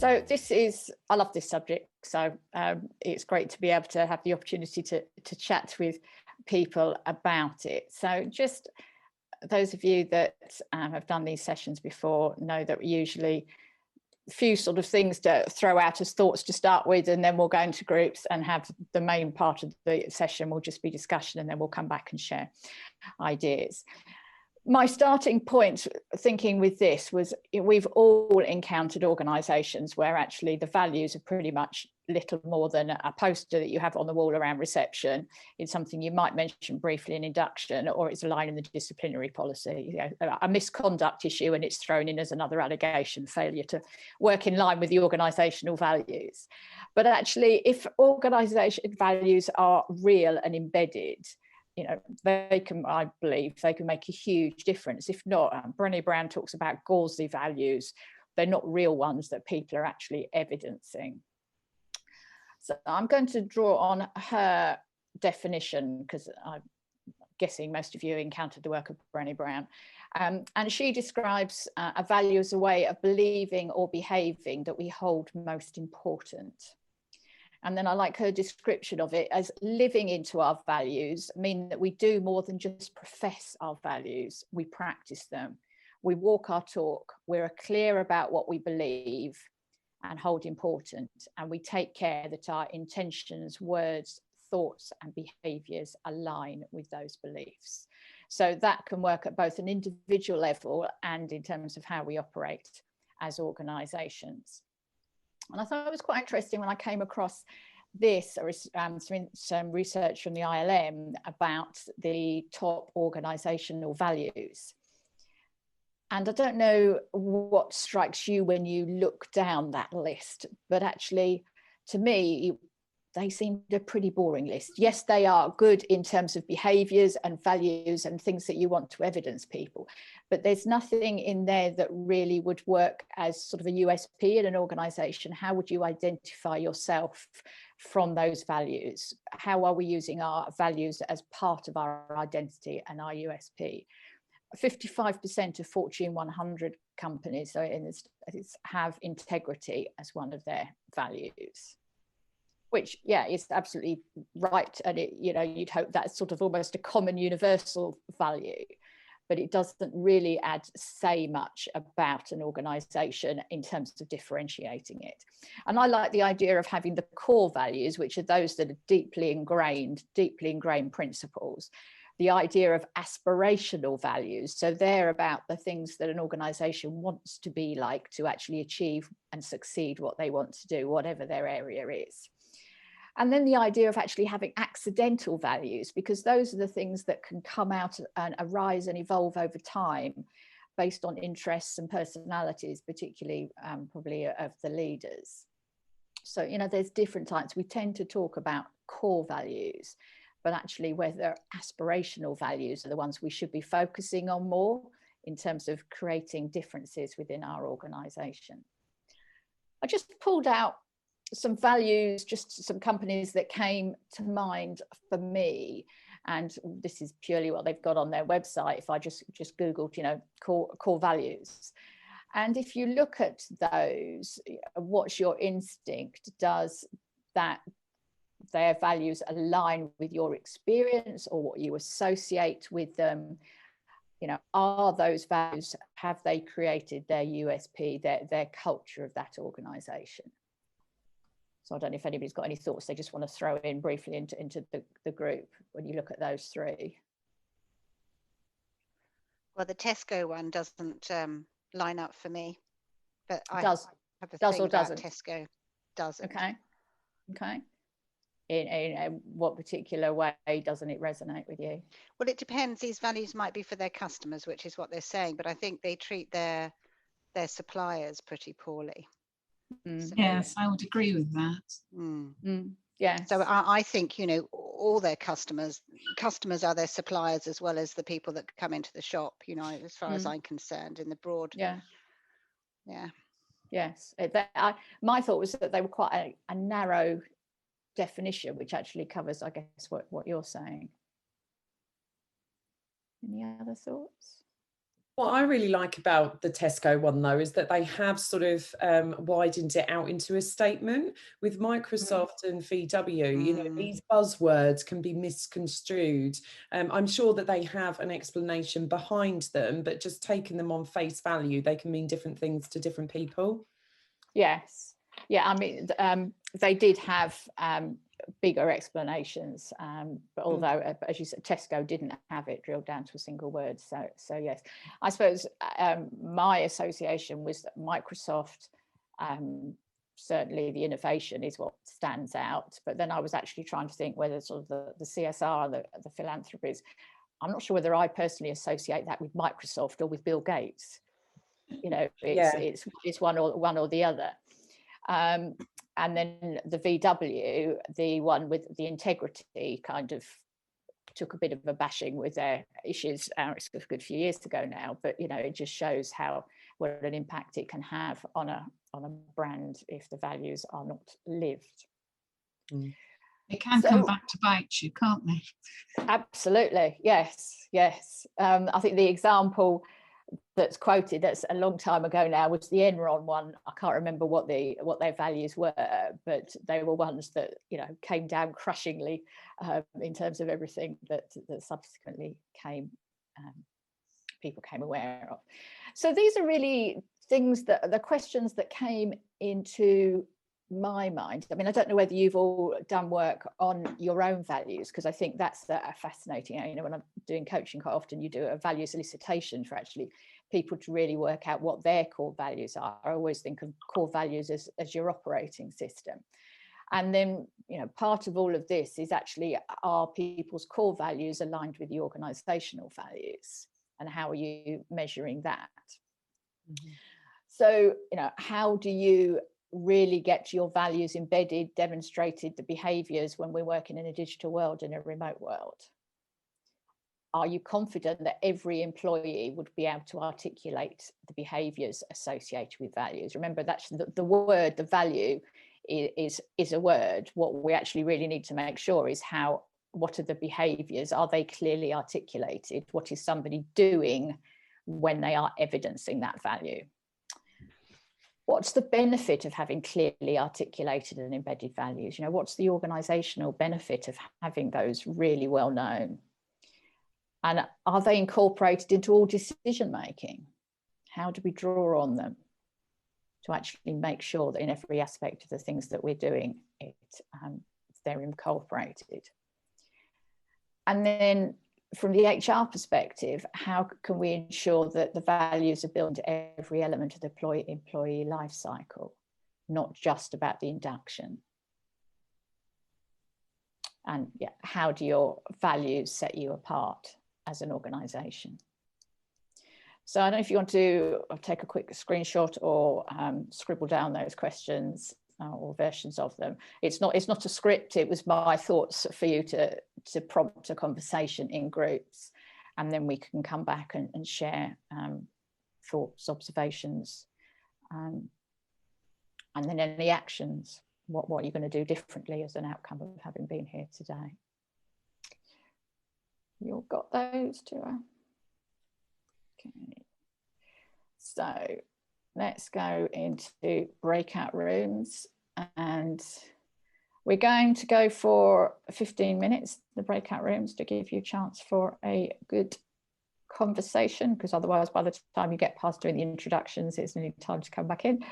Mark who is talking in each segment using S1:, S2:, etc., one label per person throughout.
S1: So I love this subject. So it's great to be able to have the opportunity to chat with people about it. So just those of you that have done these sessions before know that usually a few sort of things to throw out as thoughts to start with, and then we'll go into groups and have the main part of the session will just be discussion, and then we'll come back and share ideas. My starting point thinking with this was we've all encountered organisations where actually the values are pretty much little more than a poster that you have on the wall around reception. It's something you might mention briefly in induction, or it's a line in the disciplinary policy, you know, a misconduct issue, and it's thrown in as another allegation, failure to work in line with the organisational values. But actually, if organisation values are real and embedded, you know, they can, I believe, they can make a huge difference. If not, Brené Brown talks about gauzy values. They're not real ones that people are actually evidencing. So I'm going to draw on her definition, because I'm guessing most of you encountered the work of Brené Brown. And she describes a value as a way of believing or behaving that we hold most important. And then I like her description of it as living into our values, mean that we do more than just profess our values, we practice them. We walk our talk, we're clear about what we believe and hold important, and we take care that our intentions, words, thoughts and behaviours align with those beliefs. So that can work at both an individual level and in terms of how we operate as organisations. And I thought it was quite interesting when I came across this, or some research from the ILM about the top organisational values. And I don't know what strikes you when you look down that list, but actually, to me, they seemed a pretty boring list. Yes, they are good in terms of behaviours and values and things that you want to evidence people, but there's nothing in there that really would work as sort of a USP in an organisation. How would you identify yourself from those values? How are we using our values as part of our identity and our USP? 55% of Fortune 100 companies have integrity as one of their values, which, yeah, is absolutely right. And it, you know, you'd hope that's sort of almost a common universal value, but it doesn't really say much about an organisation in terms of differentiating it. And I like the idea of having the core values, which are those that are deeply ingrained principles. The idea of aspirational values. So they're about the things that an organisation wants to be like to actually achieve and succeed what they want to do, whatever their area is. And then the idea of actually having accidental values, because those are the things that can come out and arise and evolve over time based on interests and personalities, particularly probably of the leaders. So, you know, there's different types. We tend to talk about core values, but actually whether aspirational values are the ones we should be focusing on more in terms of creating differences within our organisation. I just pulled out some values, just some companies that came to mind for me, and this is purely what they've got on their website. If I just Googled, you know, core values, and if you look at those, what's your instinct? Does that their values align with your experience or what you associate with them? You know, are those values, have they created their USP, their culture of that organisation? So I don't know if anybody's got any thoughts they just want to throw in briefly into the group when you look at those three.
S2: Well, the Tesco one doesn't line up for me, but I have a
S1: does
S2: thing
S1: or
S2: about
S1: doesn't?
S2: Tesco doesn't.
S1: Okay. In what particular way doesn't it resonate with you?
S2: Well, it depends. These values might be for their customers, which is what they're saying, but I think they treat their suppliers pretty poorly.
S3: So, yes, I would agree with that.
S1: Yes.
S2: So I think, you know, all their customers are their suppliers as well as the people that come into the shop, you know, as far as I'm concerned, in the broad.
S1: Yeah. Yes. My thought was that they were quite a narrow definition, which actually covers, I guess, what you're saying. Any other thoughts?
S4: What I really like about the Tesco one, though, is that they have sort of widened it out into a statement. With Microsoft and VW, you know, these buzzwords can be misconstrued. I'm sure that they have an explanation behind them, but just taking them on face value, they can mean different things to different people.
S1: Yes. Yeah, I mean, they did have bigger explanations, but although, as you said, Tesco didn't have it drilled down to a single word. So yes, I suppose my association was that Microsoft, certainly the innovation is what stands out. But then I was actually trying to think whether sort of the CSR, the philanthropies, I'm not sure whether I personally associate that with Microsoft or with Bill Gates. You know, it's one or the other. And then the VW, the one with the integrity, kind of took a bit of a bashing with their issues. It's a good few years ago now, but you know, it just shows what an impact it can have on a brand if the values are not lived.
S3: They can come back to bite you, can't they?
S1: Absolutely, yes. I think the example that's quoted, that's a long time ago now, was the Enron one. I can't remember what their values were, but they were ones that, you know, came down crushingly in terms of everything that subsequently people came aware of. So these are really things that the questions that came into my mind. I mean, I don't know whether you've all done work on your own values, because I think that's a fascinating, you know, when I'm doing coaching, quite often you do a value solicitation for actually people to really work out what their core values are. I always think of core values as your operating system. And then, you know, part of all of this is actually, are people's core values aligned with the organisational values, and how are you measuring that? So, you know, how do you really get your values embedded, demonstrated, the behaviours when we're working in a digital world, in a remote world? Are you confident that every employee would be able to articulate the behaviours associated with values? Remember, that's the word, the value is a word. What we actually really need to make sure is what are the behaviours? Are they clearly articulated? What is somebody doing when they are evidencing that value? What's the benefit of having clearly articulated and embedded values? You know, what's the organisational benefit of having those really well known? And are they incorporated into all decision making? How do we draw on them to actually make sure that in every aspect of the things that we're doing, they're incorporated? And then from the HR perspective, how can we ensure that the values are built into every element of the employee life cycle, not just about the induction? And yeah, how do your values set you apart as an organisation? So I don't know if you want to take a quick screenshot or scribble down those questions or versions of them. It's not a script. It was my thoughts for you to prompt a conversation in groups, and then we can come back and share thoughts, observations, and then any actions. What are you going to do differently as an outcome of having been here today? You all got those too? Okay. So let's go into breakout rooms, and we're going to go for 15 minutes, the breakout rooms, to give you a chance for a good conversation, because otherwise by the time you get past doing the introductions, it's nearly time to come back in.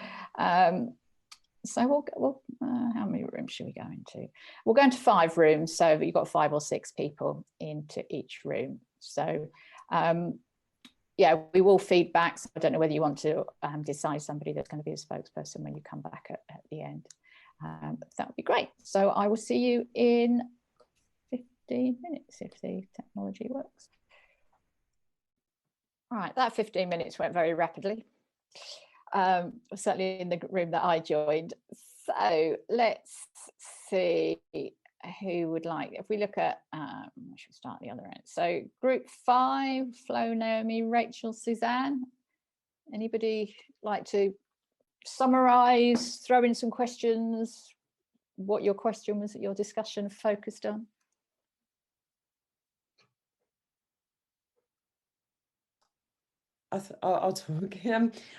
S1: So we'll how many rooms should we go into? We'll go into 5 rooms, so you've got 5 or 6 people into each room. So yeah, we will feedback. So I don't know whether you want to decide somebody that's going to be a spokesperson when you come back at the end. That would be great. So I will see you in 15 minutes if the technology works. All right, that 15 minutes went very rapidly. Certainly in the room that I joined. So let's see who would like, if we look at, I should start at the other end. So group 5, Flo, Naomi, Rachel, Suzanne. Anybody like to summarise, throw in some questions, what your question was that your discussion focused on?
S4: I'll talk.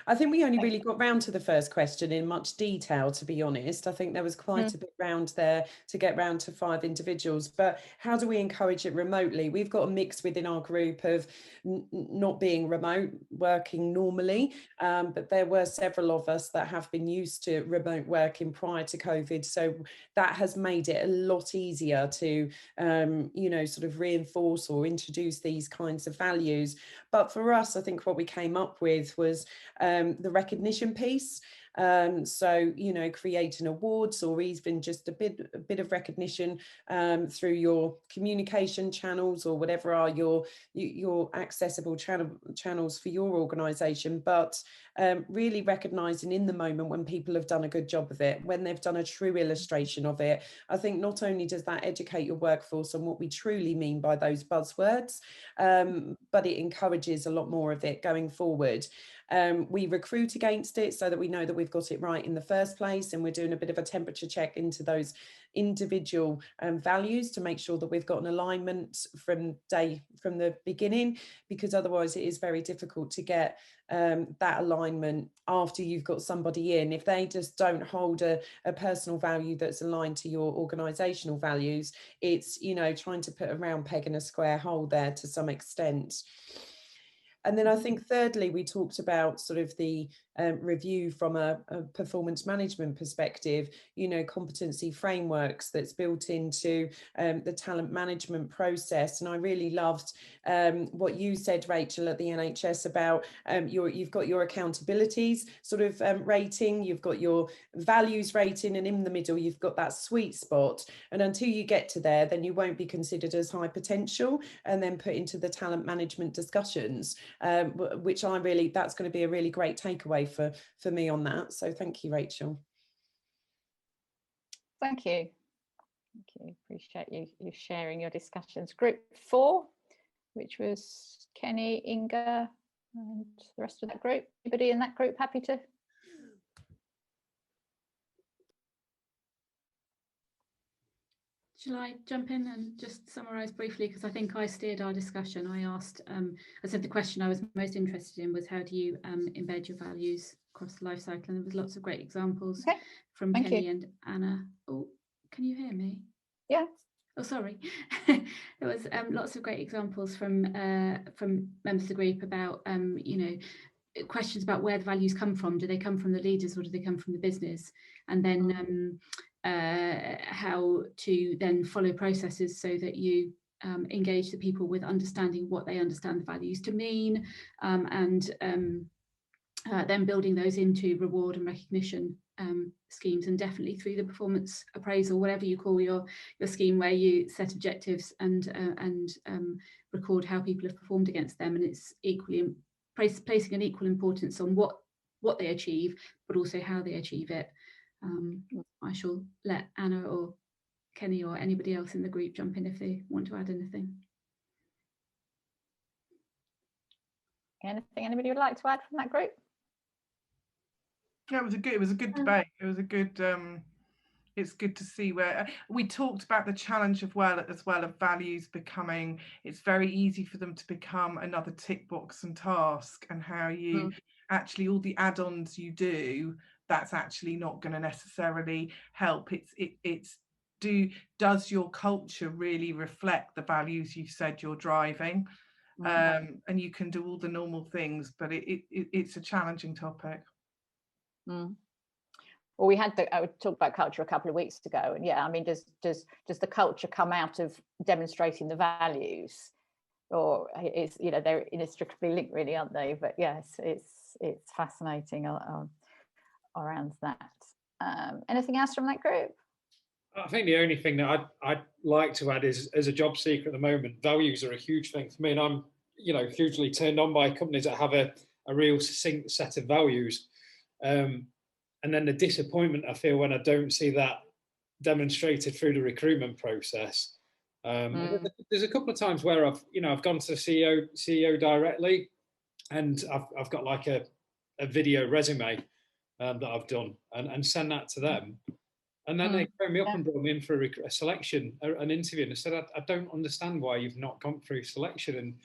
S4: I think we only really got round to the first question in much detail, to be honest. I think there was quite a bit round there to get round to 5 individuals. But how do we encourage it remotely? We've got a mix within our group of not being remote, working normally, but there were several of us that have been used to remote working prior to COVID. So that has made it a lot easier to, you know, sort of reinforce or introduce these kinds of values. But for us, I think what we came up with was the recognition piece. So, you know, creating awards or even just a bit of recognition through your communication channels or whatever are your accessible channels for your organisation, but really recognising in the moment when people have done a good job of it, when they've done a true illustration of it. I think not only does that educate your workforce on what we truly mean by those buzzwords, but it encourages a lot more of it going forward. We recruit against it so that we know that we've got it right in the first place, and we're doing a bit of a temperature check into those individual values to make sure that we've got an alignment from the beginning, because otherwise it is very difficult to get that alignment after you've got somebody in. If they just don't hold a personal value that's aligned to your organisational values, it's, you know, trying to put a round peg in a square hole there to some extent. And then I think thirdly, we talked about sort of the review from a performance management perspective, you know, competency frameworks that's built into the talent management process. And I really loved what you said, Rachel, at the NHS about you've got your accountabilities sort of rating, you've got your values rating, and in the middle, you've got that sweet spot. And until you get to there, then you won't be considered as high potential and then put into the talent management discussions. Which that's going to be a really great takeaway for me on that. So thank you, Rachel.
S1: Thank you. Thank you. Appreciate you sharing your discussions. Group 4, which was Kenny, Inga, and the rest of that group. Anybody in that group happy to?
S5: Shall I jump in and just summarise briefly, because I think I steered our discussion. I asked, I said the question I was most interested in was how do you embed your values across the life cycle, and there was lots of great examples from Kenny and Anna. Oh, can you hear me?
S1: Yeah.
S5: Oh, sorry. There was lots of great examples from members of the group about, you know, questions about where the values come from. Do they come from the leaders or do they come from the business? And then how to then follow processes so that you engage the people with understanding what they understand the values to mean, and then building those into reward and recognition schemes, and definitely through the performance appraisal, whatever you call your scheme, where you set objectives and record how people have performed against them, and it's equally placing an equal importance on what they achieve, but also how they achieve it. I shall let Anna or Kenny or anybody else in the group jump in if they want to add anything.
S1: Anything anybody would like to add from that group?
S6: Yeah, it was a good debate. It was a good. It's good to see where we talked about the challenge of values becoming. It's very easy for them to become another tick box and task, and how you actually all the add-ons you do, that's actually not going to necessarily help. Does your culture really reflect the values you said you're driving? And you can do all the normal things, but it's a challenging topic.
S1: Well, we had I talked about culture a couple of weeks ago, and yeah, I mean, does the culture come out of demonstrating the values, or is, you know, they're inextricably linked, really, aren't they? But yes, it's fascinating around that. Anything else from that group?
S7: I think the only thing that I'd like to add is, as a job seeker at the moment, values are a huge thing for me, and I'm, you know, hugely turned on by companies that have a real succinct set of values. And then the disappointment I feel when I don't see that demonstrated through the recruitment process. There's a couple of times where I've gone to the CEO directly, and I've got like a video resume that I've done, and send that to them. And then they phoned me up and brought me in for a selection, an interview, and I said, I don't understand why you've not gone through selection. And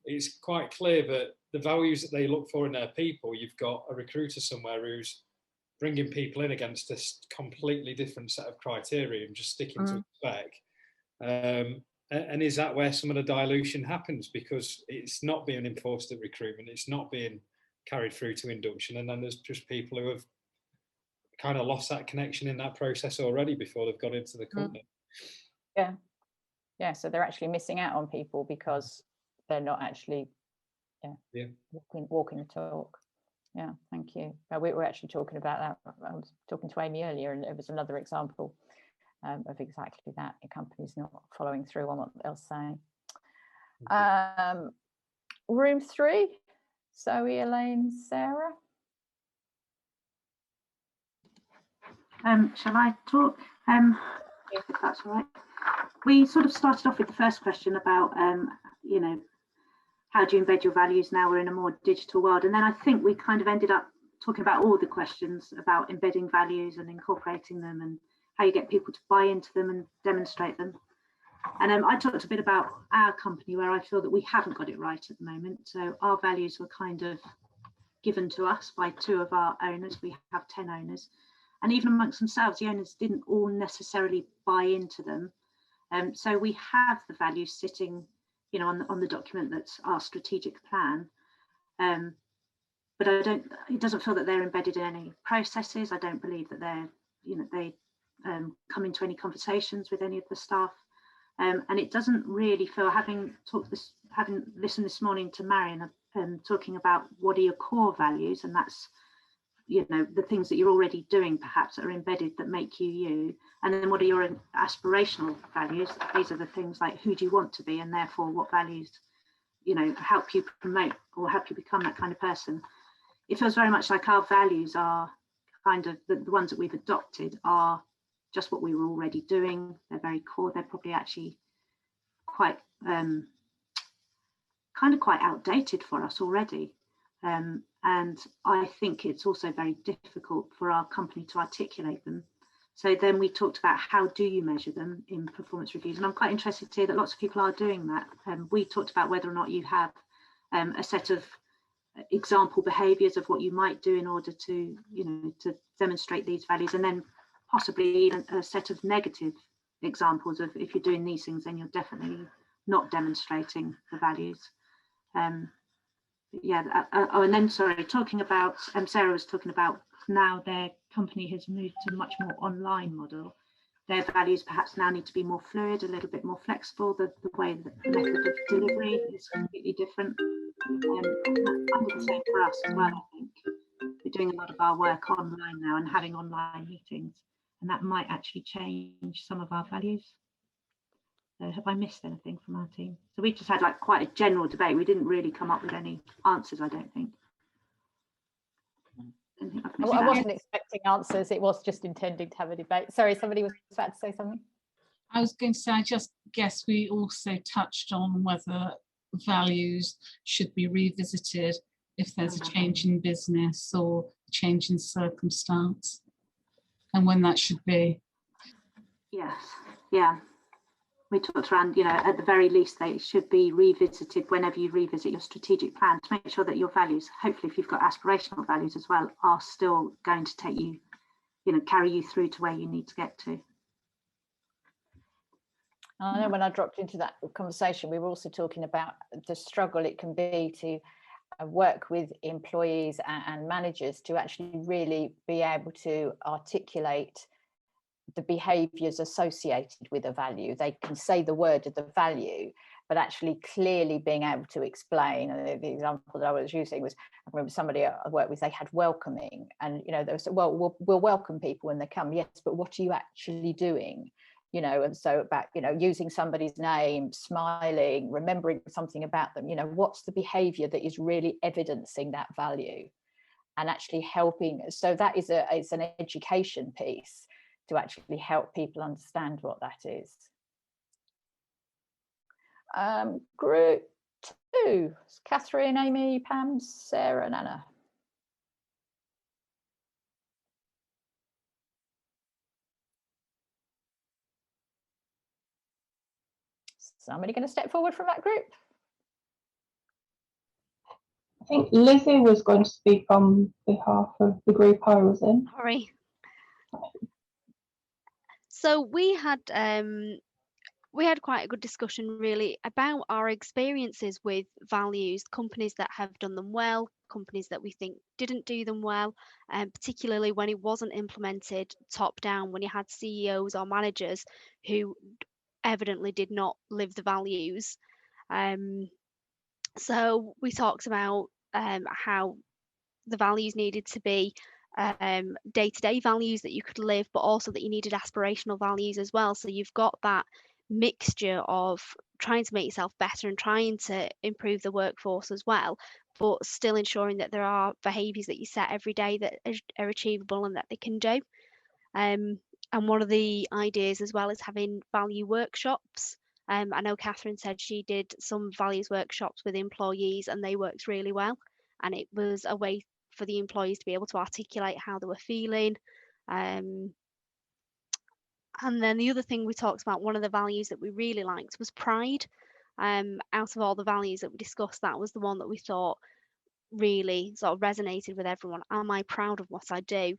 S7: it's quite clear that the values that they look for in their people, you've got a recruiter somewhere who's bringing people in against a completely different set of criteria and just sticking to a spec. And is that where some of the dilution happens, because it's not being enforced at recruitment, it's not being carried through to induction, and then there's just people who have kind of lost that connection in that process already before they've got into the company.
S1: Yeah, so they're actually missing out on people because they're not actually walking the talk. Yeah, thank you. We were actually talking about that. I was talking to Amy earlier, and it was another example of exactly that. A company's not following through on what they'll say. Room 3, Zoe, Elaine, Sarah.
S8: Shall I talk? If that's all right. We sort of started off with the first question about, you know, how do you embed your values now we're in a more digital world? And then I think we kind of ended up talking about all the questions about embedding values and incorporating them and how you get people to buy into them and demonstrate them. And I talked a bit about our company, where I feel that we haven't got it right at the moment. So our values were kind of given to us by 2 of our owners. We have 10 owners. And even amongst themselves, the owners didn't all necessarily buy into them. So we have the values sitting, you know, on the document that's our strategic plan. But it doesn't feel that they're embedded in any processes. I don't believe that they're, you know, they come into any conversations with any of the staff. And it doesn't really feel, having listened this morning to Marion talking about what are your core values, and that's, you know, the things that you're already doing perhaps that are embedded that make you you, and then what are your aspirational values? These are the things like, who do you want to be, and therefore what values, you know, help you promote or help you become that kind of person. It feels very much like our values are kind of the ones that we've adopted are just what we were already doing. They're very core. They're probably actually quite quite outdated for us already. And I think it's also very difficult for our company to articulate them. So then we talked about, how do you measure them in performance reviews? And I'm quite interested to hear that lots of people are doing that. We talked about whether or not you have a set of example behaviours of what you might do in order to, you know, to demonstrate these values, and then possibly even a set of negative examples of, if you're doing these things, then you're definitely not demonstrating the values. And then, sorry, talking about, Sarah was talking about now their company has moved to a much more online model. Their values perhaps now need to be more fluid, a little bit more flexible. The way that the method of delivery is completely different. And that's kind of the same for us as well, I think. We're doing a lot of our work online now and having online meetings, and that might actually change some of our values. So have I missed anything from our team? So we just had like quite a general debate. We didn't really come up with any answers, I don't think.
S1: I wasn't expecting answers. It was just intending to have a debate. Sorry, somebody was about to say something.
S3: I was going to say, I just guess we also touched on whether values should be revisited if there's a change in business or a change in circumstance, and when that should be. Yes,
S8: yeah. We talked around, you know, at the very least, they should be revisited whenever you revisit your strategic plan, to make sure that your values, hopefully if you've got aspirational values as well, are still going to take you, you know, carry you through to where you need to get to.
S1: I know when I dropped into that conversation, we were also talking about the struggle it can be to work with employees and managers to actually really be able to articulate the behaviours associated with a value. They can say the word of the value, but actually clearly being able to explain. And the example that I was using was, I remember somebody I worked with, they had welcoming, and you know, they said, well, we'll welcome people when they come, yes, but what are you actually doing? You know, and so about, you know, using somebody's name, smiling, remembering something about them, you know, what's the behaviour that is really evidencing that value and actually helping. So that is it's an education piece to actually help people understand what that is. Group 2, Catherine, Amy, Pam, Sarah and Anna. Somebody going to step forward from that group?
S9: I think Lizzie was going to speak on behalf of the group I was in.
S10: Sorry. So we had quite a good discussion really about our experiences with values, companies that have done them well, companies that we think didn't do them well, and particularly when it wasn't implemented top down, when you had CEOs or managers who evidently did not live the values. So we talked about how the values needed to be day-to-day values that you could live, but also that you needed aspirational values as well. So you've got that mixture of trying to make yourself better and trying to improve the workforce as well, but still ensuring that there are behaviours that you set every day that are achievable and that they can do. And one of the ideas as well is having value workshops. I know Catherine said she did some values workshops with employees and they worked really well. And it was a way for the employees to be able to articulate how they were feeling. And then the other thing we talked about, one of the values that we really liked was pride. Out of all the values that we discussed, that was the one that we thought really sort of resonated with everyone. Am I proud of what I do?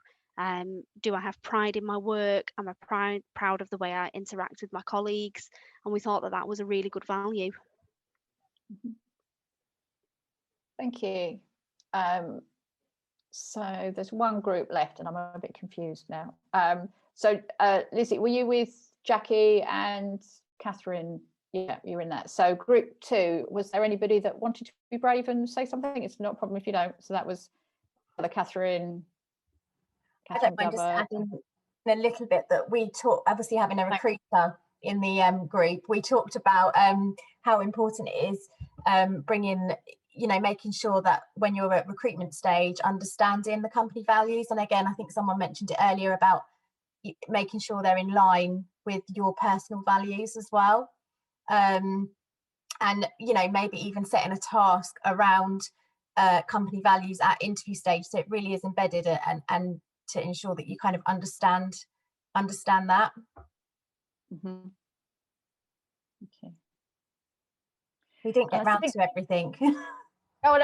S10: Do I have pride in my work? Am I proud of the way I interact with my colleagues? And we thought that that was a really good value.
S1: Thank you. So there's one group left and I'm a bit confused now. So Lizzie, were you with Jackie and Catherine? Yeah, you're in that. So group 2, was there anybody that wanted to be brave and say something? It's not a problem if you don't. So that was Catherine.
S11: I don't mind just adding a little bit that we talked, obviously having a recruiter in the group, we talked about how important it is bringing, making sure that when you're at recruitment stage, understanding the company values. And again, I think someone mentioned it earlier about making sure they're in line with your personal values as well. And, maybe even setting a task around company values at interview stage. So it really is embedded and to ensure that you kind of understand that.
S1: Mm-hmm. Okay.
S11: We didn't get round to everything.
S1: Oh,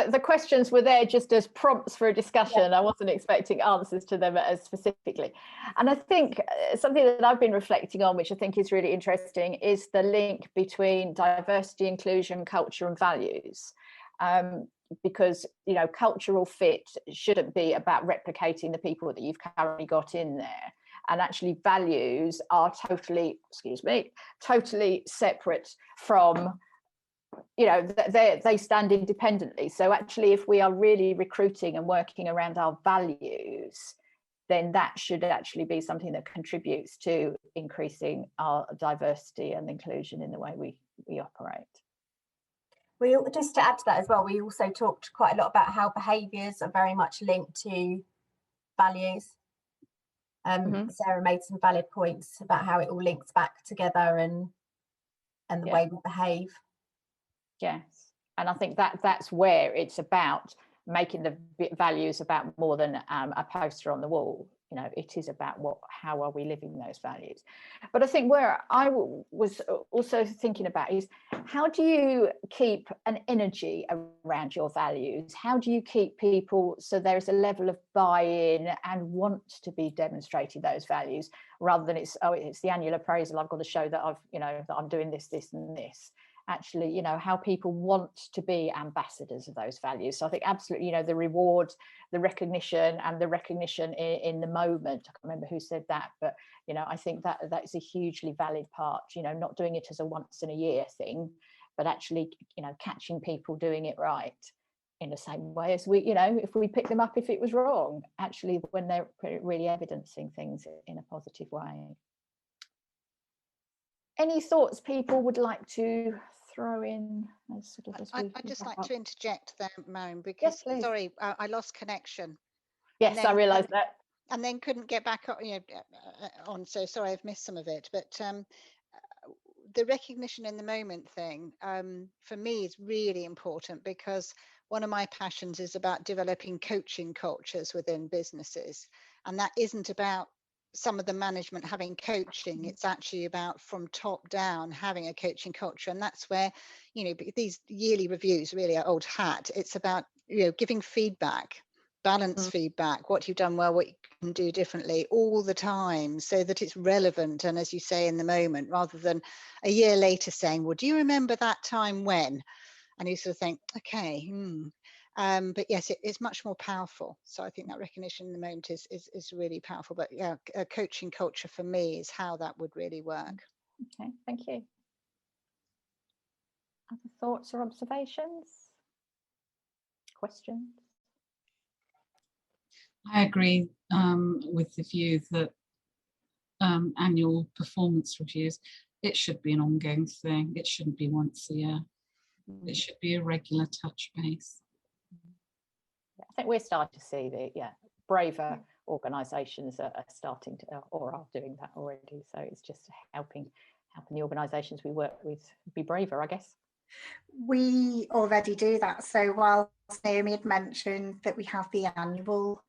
S1: the questions were there just as prompts for a discussion. Yeah. I wasn't expecting answers to them as specifically. And I think something that I've been reflecting on, which I think is really interesting, is the link between diversity, inclusion, culture and values. Because, cultural fit shouldn't be about replicating the people that you've currently got in there. And actually values are totally separate from, they stand independently. So actually, if we are really recruiting and working around our values, then that should actually be something that contributes to increasing our diversity and inclusion in the way we operate.
S11: Just to add to that as well, we also talked quite a lot about how behaviours are very much linked to values. Sarah made some valid points about how it all links back together and the way we behave. Yes,
S1: and I think that's where it's about making the values about more than a poster on the wall. It is about how are we living those values. But I think where I was also thinking about is, how do you keep an energy around your values? How do you keep people so there's a level of buy-in and want to be demonstrating those values, rather than it's the annual appraisal, I've got to show that that I'm doing this, this and this. Actually, how people want to be ambassadors of those values. So I think absolutely, the reward, the recognition, and the recognition in the moment. I can't remember who said that, but I think that is a hugely valid part. Not doing it as a once in a year thing, but actually, catching people doing it right in the same way as we, if we pick them up if it was wrong. Actually, when they're really evidencing things in a positive way. Any thoughts people would like to throw in?
S2: I'd just like to interject there, Marion, because sorry, I lost connection.
S1: Yes, I realised that.
S2: And then couldn't get back on. So sorry, I've missed some of it. But the recognition in the moment thing, for me, is really important, because one of my passions is about developing coaching cultures within businesses, and that isn't about some of the management having coaching. It's actually about from top down having a coaching culture, and that's where, you know, these yearly reviews really are old hat. It's about, you know, giving feedback, balanced feedback, what you've done well, what you can do differently all the time, so that it's relevant and, as you say, in the moment, rather than a year later saying, well, do you remember that time when? And you sort of think, okay, but yes, it's much more powerful. So I think that recognition in the moment is really powerful. But yeah, a coaching culture for me is how that would really work.
S1: Okay, thank you. Other thoughts or observations? Questions?
S3: I agree with the view that annual performance reviews, it should be an ongoing thing. It shouldn't be once a year. It should be a regular touch base.
S1: I think we're starting to see the braver organisations are starting to, or are doing that already. So it's just helping the organisations we work with be braver, I guess.
S12: We already do that. So while Naomi had mentioned that we have the annual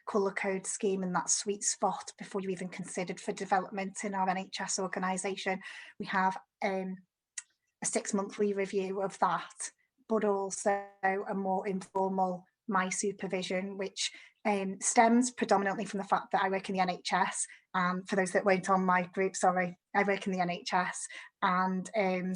S12: colour code scheme and that sweet spot before you even considered for development in our NHS organisation, we have a 6-monthly review of that, but also a more informal my supervision, which stems predominantly from the fact that I work in the NHS. And for those that weren't on my group, sorry, I work in the NHS, and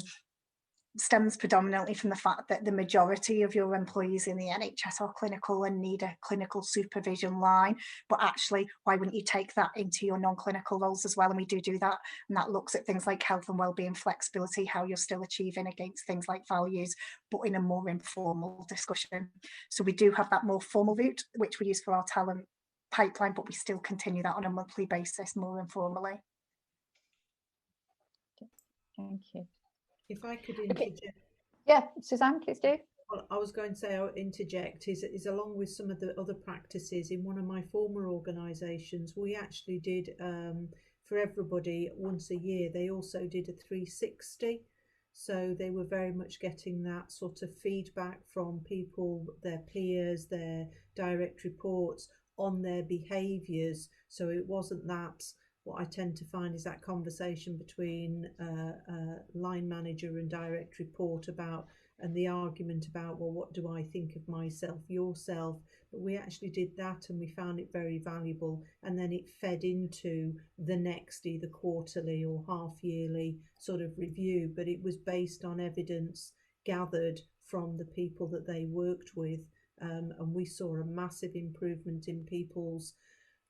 S12: stems predominantly from the fact that the majority of your employees in the NHS are clinical and need a clinical supervision line. But actually, why wouldn't you take that into your non-clinical roles as well? And we do that, and that looks at things like health and wellbeing, flexibility, how you're still achieving against things like values, but in a more informal discussion. So we do have that more formal route, which we use for our talent pipeline, but we still continue that on a monthly basis, more informally.
S1: Thank you.
S13: If I could interject.
S1: Okay. Yeah, Suzanne, please do.
S13: Well, I was going to say, I'll interject, is along with some of the other practices in one of my former organisations, we actually did, for everybody once a year, they also did a 360. So they were very much getting that sort of feedback from people, their peers, their direct reports on their behaviours. So it wasn't that. What I tend to find is that conversation between line manager and direct report about, and the argument about, well, what do I think of myself, yourself? But we actually did that, and we found it very valuable. And then it fed into the next either quarterly or half yearly sort of review. But it was based on evidence gathered from the people that they worked with. And we saw a massive improvement in people's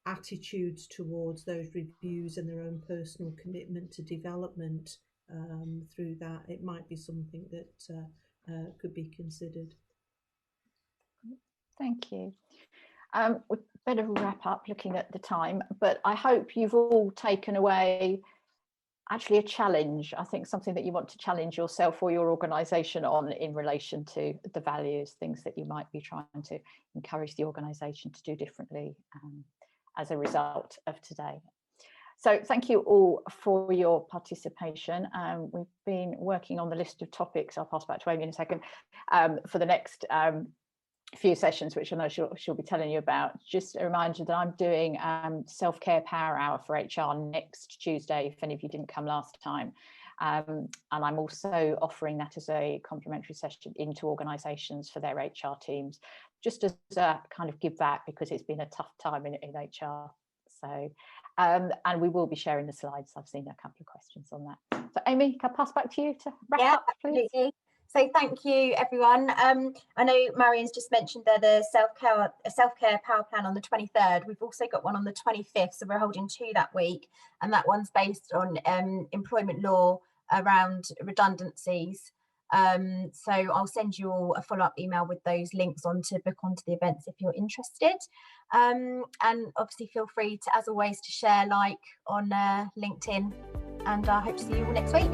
S13: attitudes towards those reviews and their own personal commitment to development through that. It might be something that could be considered.
S1: Thank you. We better wrap up looking at the time, but I hope you've all taken away actually a challenge. I think something that you want to challenge yourself or your organisation on in relation to the values, things that you might be trying to encourage the organisation to do differently as a result of today. So thank you all for your participation. We've been working on the list of topics, I'll pass back to Amy in a second, for the next few sessions, which I know she'll be telling you about. Just a reminder that I'm doing self-care power hour for HR next Tuesday, if any of you didn't come last time. And I'm also offering that as a complimentary session into organisations for their HR teams, just as a kind of give back, because it's been a tough time in HR. So, and we will be sharing the slides. I've seen a couple of questions on that. So Amy, can I pass back to you to wrap up, please?
S11: Absolutely. So thank you, everyone. I know Marian's just mentioned there the self-care power plan on the 23rd. We've also got one on the 25th, so we're holding 2 that week, and that one's based on employment law around redundancies. So I'll send you all a follow-up email with those links on to book onto the events if you're interested. And obviously feel free to, as always, to share, like on LinkedIn, and I hope to see you all next week.